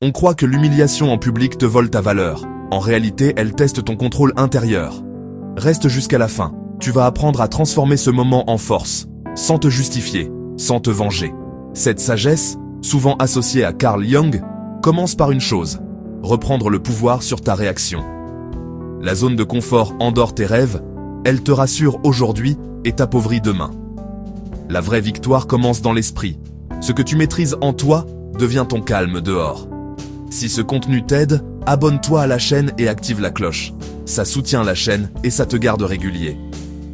On croit que l'humiliation en public te vole ta valeur. En réalité, elle teste ton contrôle intérieur. Reste jusqu'à la fin. Tu vas apprendre à transformer ce moment en force, sans te justifier, sans te venger. Cette sagesse, souvent associée à Carl Jung, commence par une chose: reprendre le pouvoir sur ta réaction. La zone de confort endort tes rêves, elle te rassure aujourd'hui et t'appauvrit demain. La vraie victoire commence dans l'esprit. Ce que tu maîtrises en toi devient ton calme dehors. Si ce contenu t'aide, abonne-toi à la chaîne et active la cloche. Ça soutient la chaîne et ça te garde régulier.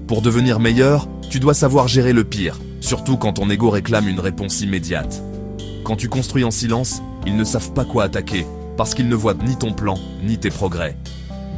Pour devenir meilleur, tu dois savoir gérer le pire, surtout quand ton ego réclame une réponse immédiate. Quand tu construis en silence, ils ne savent pas quoi attaquer, parce qu'ils ne voient ni ton plan, ni tes progrès.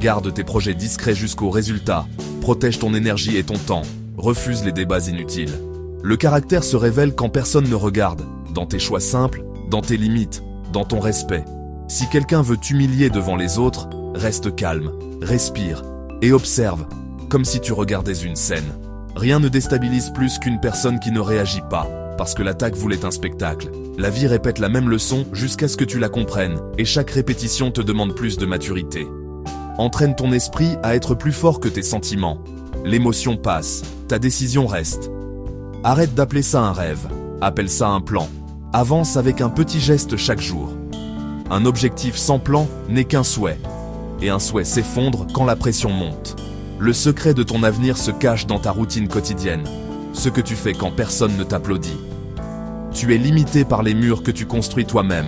Garde tes projets discrets jusqu'au résultat, protège ton énergie et ton temps, refuse les débats inutiles. Le caractère se révèle quand personne ne regarde, dans tes choix simples, dans tes limites, dans ton respect. Si quelqu'un veut t'humilier devant les autres, reste calme, respire et observe, comme si tu regardais une scène. Rien ne déstabilise plus qu'une personne qui ne réagit pas, parce que l'attaque voulait un spectacle. La vie répète la même leçon jusqu'à ce que tu la comprennes, et chaque répétition te demande plus de maturité. Entraîne ton esprit à être plus fort que tes sentiments. L'émotion passe, ta décision reste. Arrête d'appeler ça un rêve, appelle ça un plan. Avance avec un petit geste chaque jour. Un objectif sans plan n'est qu'un souhait. Et un souhait s'effondre quand la pression monte. Le secret de ton avenir se cache dans ta routine quotidienne. Ce que tu fais quand personne ne t'applaudit. Tu es limité par les murs que tu construis toi-même.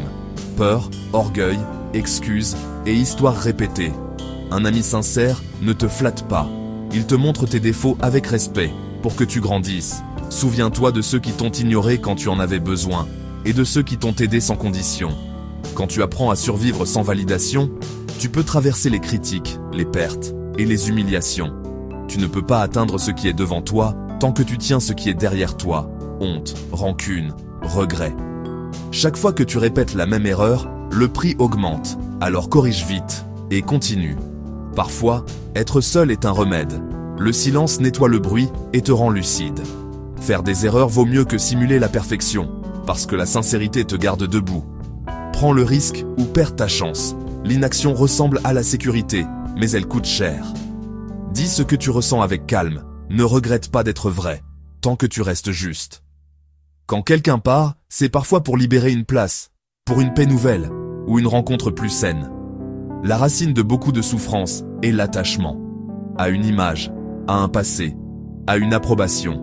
Peur, orgueil, excuses et histoires répétées. Un ami sincère ne te flatte pas. Il te montre tes défauts avec respect, pour que tu grandisses. Souviens-toi de ceux qui t'ont ignoré quand tu en avais besoin, et de ceux qui t'ont aidé sans condition. Quand tu apprends à survivre sans validation, tu peux traverser les critiques, les pertes et les humiliations. Tu ne peux pas atteindre ce qui est devant toi tant que tu tiens ce qui est derrière toi. Honte, rancune, regret. Chaque fois que tu répètes la même erreur, le prix augmente. Alors corrige vite et continue. Parfois, être seul est un remède. Le silence nettoie le bruit et te rend lucide. Faire des erreurs vaut mieux que simuler la perfection, parce que la sincérité te garde debout. Prends le risque ou perds ta chance. L'inaction ressemble à la sécurité, mais elle coûte cher. Dis ce que tu ressens avec calme. Ne regrette pas d'être vrai, tant que tu restes juste. Quand quelqu'un part, c'est parfois pour libérer une place, pour une paix nouvelle, ou une rencontre plus saine. La racine de beaucoup de souffrances est l'attachement. À une image, à un passé, à une approbation.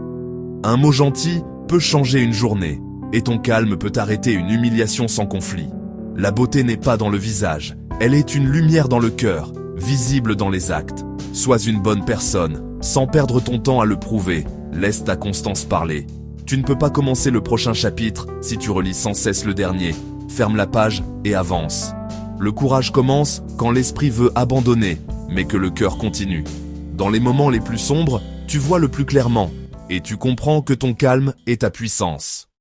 Un mot gentil peut changer une journée, et ton calme peut arrêter une humiliation sans conflit. La beauté n'est pas dans le visage, elle est une lumière dans le cœur, visible dans les actes. Sois une bonne personne, sans perdre ton temps à le prouver, laisse ta constance parler. Tu ne peux pas commencer le prochain chapitre si tu relis sans cesse le dernier. Ferme la page et avance. Le courage commence quand l'esprit veut abandonner, mais que le cœur continue. Dans les moments les plus sombres, tu vois le plus clairement, et tu comprends que ton calme est ta puissance.